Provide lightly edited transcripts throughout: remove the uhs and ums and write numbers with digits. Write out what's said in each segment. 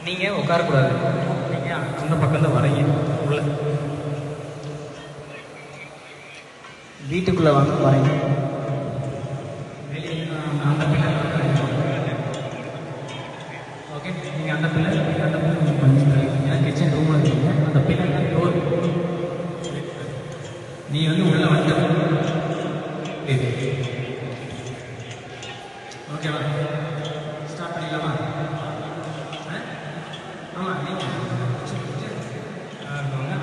நீங்கள் உட்காரக்கூடாது, நீங்கள் அந்த பக்கம் தான் வரீங்க. உள்ள வீட்டுக்குள்ளே வாங்க வரீங்க. வெளியே அந்த பிள்ளை ஓகே. நீங்கள் அந்த பிள்ளை கொஞ்சம் கிச்சன் ரூமில் இருக்கீங்க. அந்த பிள்ளை டோர் நீ வந்து உள்ளே வந்து இது ஓகேவா? ஸ்டார்ட் பண்ணிடலாமா? ஆமாம், நீங்கள்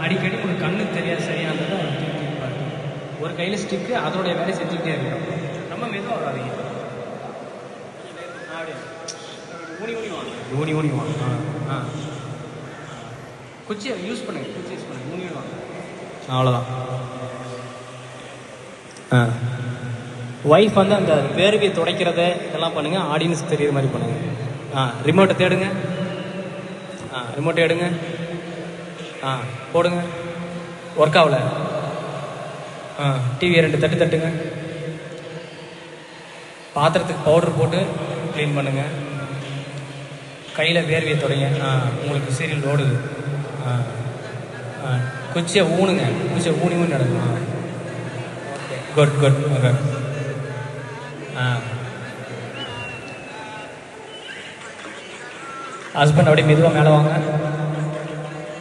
அடிக்கடி உங்களுக்கு கண்ணுக்கு தெரியாது சரியானது. ஒரு கையில் ஸ்டிக்கு அதோடைய வேலையை செஞ்சுக்கிட்டே இருக்கும். ரொம்ப மெதுவாக வராதிங்க. அப்படியே ஊனி ஊனி வாங்க, ஊனி ஊனி வாங்க. ஆ குச்சியை யூஸ் பண்ணுங்கள், குச்சி யூஸ் பண்ணுங்கள், ஊனி வாங்க. அவ்வளோதான். ஒய்ஃப் வந்து அந்த வேர்வையை துடைக்கிறத இதெல்லாம் பண்ணுங்கள். ஆடியன்ஸ் தெரியுற மாதிரி பண்ணுங்கள். ரிமோட்டை தேடுங்க. ரிமோட்டை எடுங்க. போடுங்க. ஒர்க் ஆகல. டிவியை 2 தட்டு தட்டுங்க. பாத்திரத்துக்கு பவுடர் போட்டு க்ளீன் பண்ணுங்கள். கையில் வேர்வையை துடைங்க. உங்களுக்கு சீரியல் ஓடுது. குச்சியை ஊனுங்க. குச்சியை ஊனி ஊனி நடக்கும். Okay, good good. Okay. Husband அப்படியே மெதுவாக மேலே வாங்க.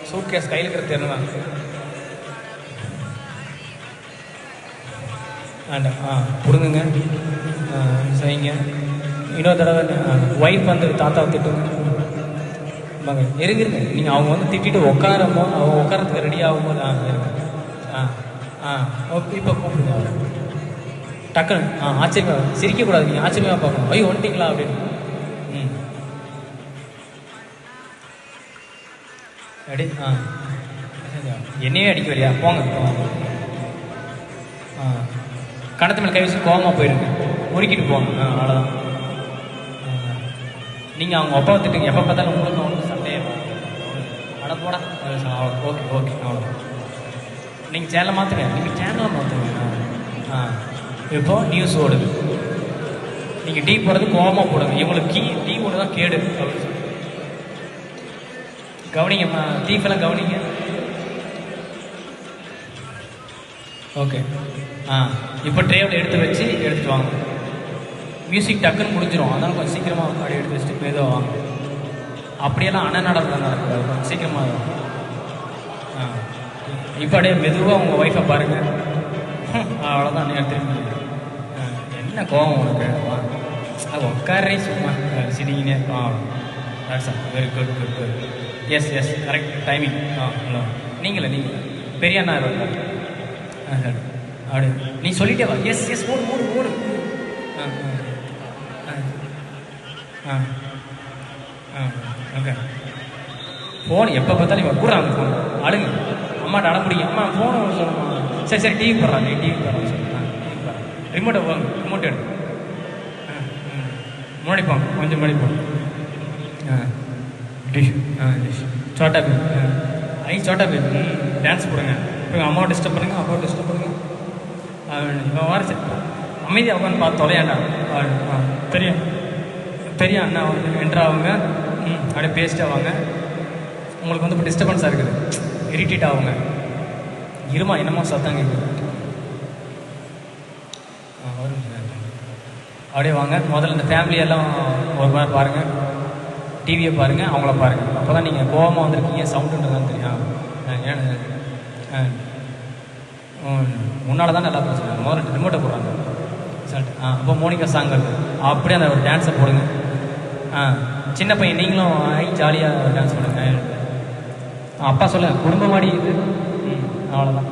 சூட் கேஸ் கையில் இருக்கிற தெரியணும். கொடுங்குங்க. செய்யுங்க. இன்னொரு தடவை ஒய்ஃப் வந்து தாத்தாவை திட்டுங்க. வாங்க, இருங்க. நீங்கள் அவங்க வந்து திட்டிட்டு உட்காரமோ அவங்க உட்காரத்துக்கு ரெடி ஆகும்போது இருங்க. ஓகே, இப்போ கூப்பிடுங்க. டக்குன்னு ஆச்சரியமாக சிரிக்கக்கூடாது. நீங்கள் ஆச்சரியமாக பார்க்கணும். ஐயோ வந்துட்டிங்களா அப்படின்னு. அடி என்னையே அடிக்க வரையா? போங்க. கணத்து மேலே கை வச்சு கோவமாக போயிடுங்க. முறுக்கிட்டு போங்க. அவ்வளோதான். நீங்கள் அவங்க அப்பா திட்டுங்க. எப்போ பார்த்தாலும் உங்களுக்கு அவனுக்கு சண்டையே அட போடா. ஓகே ஓகே, அவ்வளோதான். நீங்கள் சேனலை மாற்றுங்க. நீங்கள் சேனலை மாற்றுங்க. இப்போ நியூஸ் ஓடுது. நீங்கள் டீ போடுறது கோவமாக போடுங்க. இவங்களுக்கு டீ ஒன்று தான் கேடு அப்படின்னு சொல்லி கவனிங்கம்மா. டீஃபெல்லாம் கவனிங்க. ஓகே. இப்போ ட்ரேவில் எடுத்து வச்சு எடுத்துகிட்டு வாங்க. மியூசிக் டக்குன்னு முடிஞ்சிடும். அதனால் கொஞ்சம் சீக்கிரமாக அப்படி எடுத்து வச்சுட்டு மெதுவாக வாங்க. அப்படியெல்லாம் அண்ணன் நடக்கூடாது. கொஞ்சம் சீக்கிரமாக வரும். இப்போ அப்படியே மெதுவாக உங்கள் ஒய்ஃபை பாருங்கள். அவ்வளோதான். நீங்கள் திரும்பி என்ன கோவம் உனக்கு? உட்காரே சும்மா சிரிங்கனே. Very good good good. Yes yes, correct timing. Hello, நீங்களே பெரிய அண்ணா இருக்கார். அப்படி நீ சொல்லிட்டே வா. எஸ் எஸ், ஓடு ஓடு ஓடு. ஓகே. ஃபோன் எப்போ பார்த்தாலும் இவன் கூடுறாங்க. ஃபோன் அழுங்க. அம்மாட்ட அட முடியும். அம்மா ஃபோனை சொல்லணுமா? சரி சரி, டிவி போடுறாங்க. டிவி போடுறாங்க சொல்லுங்க. டிவி போடுறாங்க. ரிமோட்டை போங்க. ரிமோட் எடு. முன்னாடி போங்க, கொஞ்சம் முன்னாடி போங்க. டிஷ் டிஷ் சோட்டா பேபி. சோட்டா பேபி டான்ஸ் போடுங்க. இப்போ அம்மாவை டிஸ்டர்ப் பண்ணுங்க. அப்பாவை டிஸ்டர்ப் பண்ணுங்க. இப்போ வாரிச்சு அமைதியாக உட்காந்து பார்த்து தொலையாண்டா. தெரியும் பெரிய அண்ணா வந்து என்ட்ராகுங்க. அப்படியே பேசிட்டு ஆவாங்க. உங்களுக்கு வந்து இப்போ டிஸ்டர்பன்ஸாக இருக்குது. இரிட்டேட் ஆகுங்க. இருமா, என்னமோ சத்தம் கேட்குது. அப்படியே வாங்க. முதல்ல இந்த ஃபேமிலியெல்லாம் ஒரு மாதிரி பாருங்கள். டிவியை பாருங்கள், அவங்கள பாருங்கள். அப்போ தான் நீங்கள் கோவமாக வந்திருக்கீங்க. சவுண்டுன்றதான் தெரியும். முன்னால் தான் நல்லா பேசுகிறாங்க. முதல்ல ரிமோட்டை போடுறாங்க. சரி. அப்போ மோனிகா சாங் வருது. அப்படியே அந்த ஒரு டான்ஸை போடுங்க. சின்ன பையன் நீங்களும் ஜாலியாக டான்ஸ் பண்ணுங்க. அப்பா சொல்ல குடும்பமாடி இது. அவ்வளோதான்.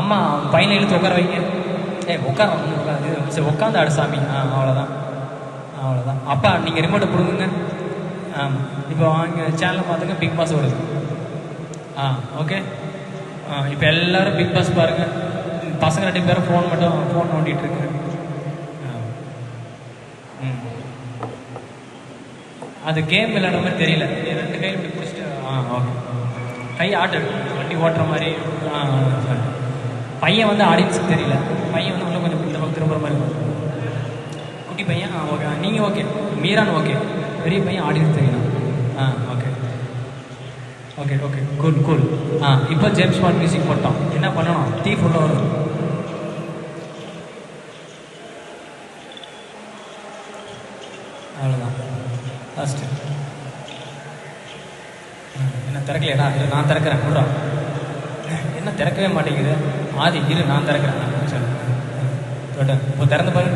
அம்மா பையனை இழுத்து உட்கார வைங்க. உட்கார சரி, உட்காந்து ஆடு சாமி. அவ்வளோதான் அவ்வளோதான். அப்பா நீங்கள் ரிமோட்டை கொடுங்க. இப்போ வாங்க, சேனலை பார்த்துங்க. பிக் பாஸ் வருது. ஓகே. இப்போ எல்லோரும் பிக் பாஸ் பாருங்கள். பசங்க 2 பேரும் ஃபோன் நோண்டிகிட்ருக்கு. அது கேம் விளையாடுற மாதிரி தெரியல. 2 கையில் இப்படி பிடிச்சிட்டு ஓகே. கை ஆட்டு வண்டி ஓட்டுற மாதிரி. பையன் வந்து ஆடியன்ஸுக்கு தெரியல. பையன் வந்து இன்னும் கொஞ்சம் இந்த பக்கம் திரும்புகிற மாதிரி குட்டி பையன். ஓகே. நீங்கள் ஓகே. மீரான் ஓகே. பெரிய பையன் ஆடியன்ஸ் தெரியணும். Okay. Okay okay cool cool. இப்போ ஜேம்ஸ் பாண்ட் மியூசிக் போட்டோம். என்ன பண்ணணும்? தீஃப் உள்ள வரும். அவ்வளோதான் லாஸ்ட்டு. என்ன திறக்கலையாடா? இல்லை நான் திறக்கிறேன். விட்றா. என்ன திறக்கவே மாட்டேங்குது? ஆதி இரு, நான் திறக்கிறேன். சரி தொட்டேன். இப்போ திறந்து பாரு.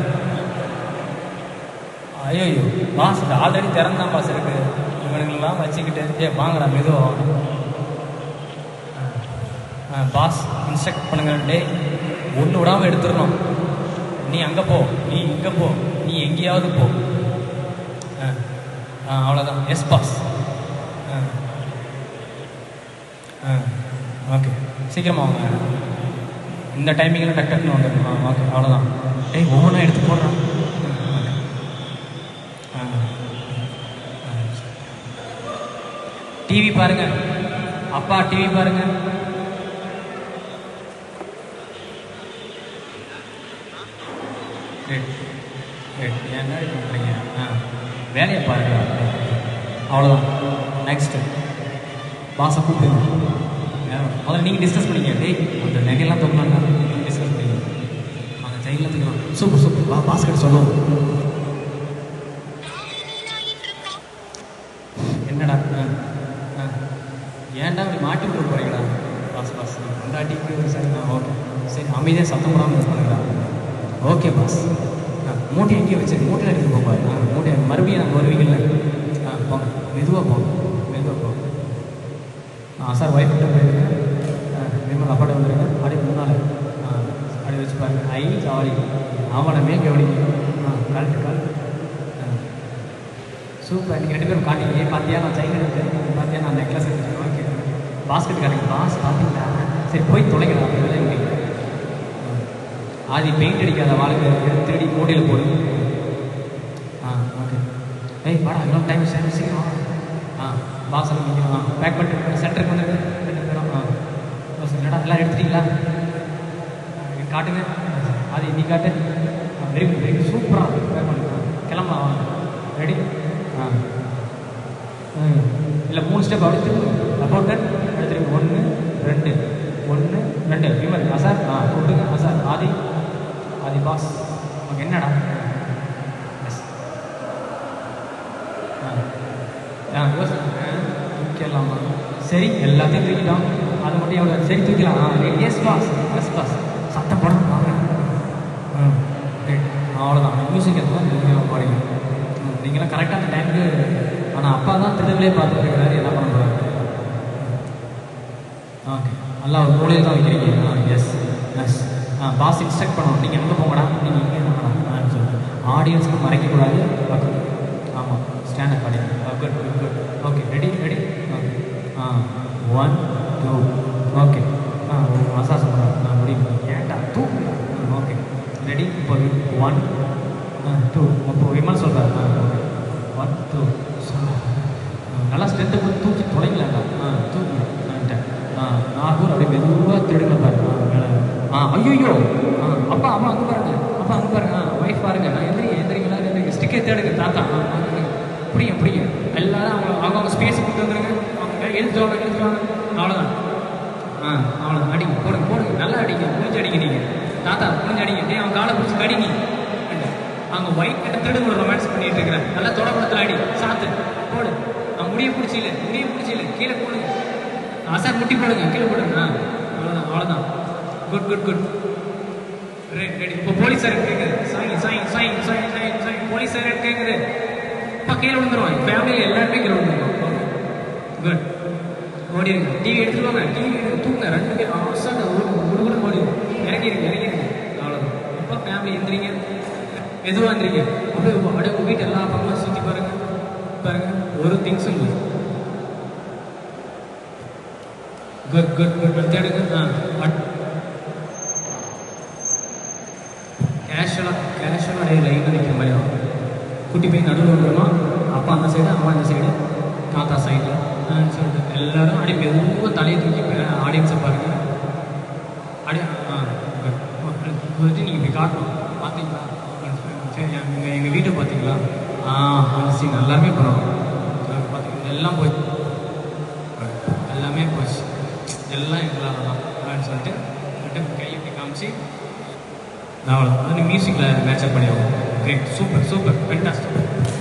ஐயோ பாஸ் இது ஆல்ரெடி திறந்தான் பாஸ் இருக்கு. இவனுங்கெல்லாம் வச்சுக்கிட்டு வாங்கடா மெதுவாக. பாஸ் இன்ஸ்ட்ரக்ட் பண்ணுங்க. டே ஒன்று விடாமல் எடுத்துடணும். நீ அங்கே போ, நீ இங்கே போ, நீ எங்கேயாவது போ. அவ்வளோதான். S pass. ஓகே சீக்கிரமாக வாங்க. இந்த டைமிங்கில் டக் டக்குன்னு வந்துடும். ஓகே அவ்வளோதான். டேய் ஒவ்வொன்றா எடுத்து போடுறான். டிவி பாருங்க. அப்பா டிவி பாருங்க. என்ன பண்ணுறீங்க? வேலையை பாருங்க. அவ்வளோதான். நெக்ஸ்ட்டு பாஸை கூப்பிடுங்க. முதல்ல நீங்கள் டிஸ்கஸ் பண்ணிங்க. டேய் அந்த நகையெல்லாம் தூக்கலாங்க. நீங்கள் டிஸ்கஸ் பண்ணிங்க. அந்த ஜெயிலாம் தூக்கலாம். Super super. பாஸ் கிட்ட சொல்லுவோம். என்னடா ஏன்டா அப்படி மாட்டி விட்டு போகிறீங்களா? பாஸ் பாஸ் அந்த அடிக்கு சரி. ஓகே சரி அமைதியாக சத்தம் போடாமல் யூஸ் பண்ணுங்களா? Okay boss. மூட்டை எங்கேயும் வச்சு மூட்டையில் எடுத்து போப்பாரு. மூட்டை மறுபடியும் நாங்கள் வருவீங்கல்ல. போங்க மெதுவாக போங்க, மெதுவாக போங்க. சார் ஒய்ஃப் கிட்ட போயிருங்க. விமல் அப்பாட்ட வந்துருங்க. அப்படி முன்னால் அப்படி வச்சு பாருங்க. ஐ ஜாலி அவனமே கவனிங்க. Correct correct. சூப்பர். நீங்கள் 2 பேரும் காட்டிங்க. பார்த்தியா நான் செயின் எடுத்தேன், பார்த்தியா நான் நெக்லஸ் எடுத்தேன். ஓகே பாஸ்கெட் காட்டுங்க. பாஸ் பார்த்தீங்களா? சரி போய் தொலைங்களா? இல்லை ஆதி பெயிண்ட் அடிக்காத வாழ்க்கை திருடி மூடியில் போடு. ஓகே. ஏய் வாடா இன்னும் டைம் சீக்கிரம். பாஸ் எல்லாம் பேக் பண்ணிட்டு சென்டருக்கு வந்துருக்கு. 2 பேரும். என்னடா எல்லாம் எடுத்துட்டீங்களா? காட்டுங்க. ஆதி நீ காட்டு. Very good very good. சூப்பராக பேக் பண்ணுங்க. கிளம்பலாம். ரெடி? இல்லை 3 ஸ்டெப் அப்படி திரும்ப. அபவுட் தட் எடுத்துருங்க. 1 2 1 2. விமல் சார் கூப்பிடுங்க. Sir Aadhi Aadhi boss. Okay என்னடா? எஸ் யோசிச்சுங்க. தூக்கிடலாமா? சரி எல்லாத்தையும் தூக்கிட்டோம். அது மட்டும் எவ்வளோ? சரி தூக்கிடலாம். Yes boss yes boss. சத்தம் போட வாங்க. அவ்வளோதான். மியூசிக் எதுவும் நீங்கள் பாடுங்க. நீங்களாம் கரெக்டாக அந்த டைமுக்கு. ஆனால் அப்பா தான் திருவிழே பார்த்துட்டு இருக்கிறாரு. என்ன பண்ண போகிறாரு? ஓகே நல்லா ஒரு மூலையில் தான் வைக்கிறீங்க. S S. பாஸ் இன்ஸ்ட்ரக்ட் பண்ணணும். நீங்கள் எங்கே போங்கடா? நீங்கள் இங்கே போங்கடா சொல்லுங்கள். ஆடியன்ஸுக்கு மறைக்கக்கூடாது. ஓகே ஆமாம் stand up audience. Good good good. Okay ready ready. Okay 1 2. Okay massage பண்ணுறோம். முடியும். ஏன்டா தூக்கு. Okay ready. இப்போ 1 2. அப்போ விமல் சொல்கிறார். ஓகே 1 2 நல்லா ஸ்ட்ரென்த்தை போட்டு தூக்கி தொலைங்களாங்க. தூக்கு நாகூர் அப்படியே மெதுவாக திருடுங்க பாருங்க. மேலே ஐயோ அப்பா அம்மா அங்கே பாருங்க. அப்பா அங்கே பாருங்க. ஒய்ஃப் பாருங்க. எந்திரிங்க எந்திரிங்களா? எந்திரிங்க. ஸ்டிக்கே தேடுங்க. தாத்தா பிடிங்க பிடிங்க. எல்லாரும் அவங்க ஸ்பேஸ் கொடுத்து வந்துடுங்க. அவங்க எழுத்துவாங்க எழுத்துவாங்க. அவ்வளோதான். அவ்வளோதான். அடிங்க போடுங்க போடுங்க. நல்லா அடிங்க. முடிஞ்சு அடிங்க. நீங்கள் தாத்தா முடிஞ்சு அடிங்க. அவன் காலை பிடிச்சி கடிங்க. அவங்க ஒய்ஃப் கிட்ட திருடுங்க ரொமான்ஸ் பண்ணிட்டு இருக்கிறேன். நல்லா தொடப்படத்தில் அடி. சாத்து போடு. முடிய பிடிச்சில முடிய பிடிச்சில கீழே போடுங்க. சார் முட்டி போடுங்க. கீழே போடுங்க. அவ்வளோதான் அவ்வளோதான். Good good good. ரெடி. இப்போ போலீஸ் சார் கேட்குது. Sign sign sign sign sign sign. Police sir கேட்குது. இப்போ கீழே விழுந்துருவாங்க. ஃபேமிலியில் எல்லாருமே கீழே விழுந்துருவாங்க. குட். ஓடிடுங்க. டிவி எடுத்துட்டு வாங்க. டிவி தூங்க 2 பேர் அசால்ட்டாக ஒரு ஓடிடும். இறங்கிடுங்க இறங்கிடுங்க. அவ்வளோதான். இப்போ ஃபேமிலி எந்திரிங்க. எதுவாக இருந்துறீங்க. அப்படியே அப்படியே உங்கள் வீட்டு எல்லா பக்கமும் சுற்றி பாருங்க பாருங்க. ஒரு திங்ஸும் இல்லை. Good good good. தேடுங்க. கேஷுவலாக அப்படியே லைனாக நிற்கிற மாதிரி ஆகும். குட்டி பையன் நடுவில் வந்துடுமா? அப்பா அந்த சைடு அம்மா அந்த சைடு தாத்தா சைடில் சொல்லிட்டு எல்லோரும் அப்படியே மெதுவாக தலையை தூக்கி ஆடியன்ஸை பாருங்கள். அப்படியே குட். நீங்கள் இப்படி காட்டணும். பார்த்தீங்களா? சரி எங்கள் வீட்டை பார்த்தீங்களா? அந்த சீன் எல்லாருமே பரவாயில்ல. பார்த்தீங்கன்னா எல்லாம் போய் நான் மியூசிக்கில் மேட்ச் அப் பண்ணிடுவோம். Great, super super, fantastic.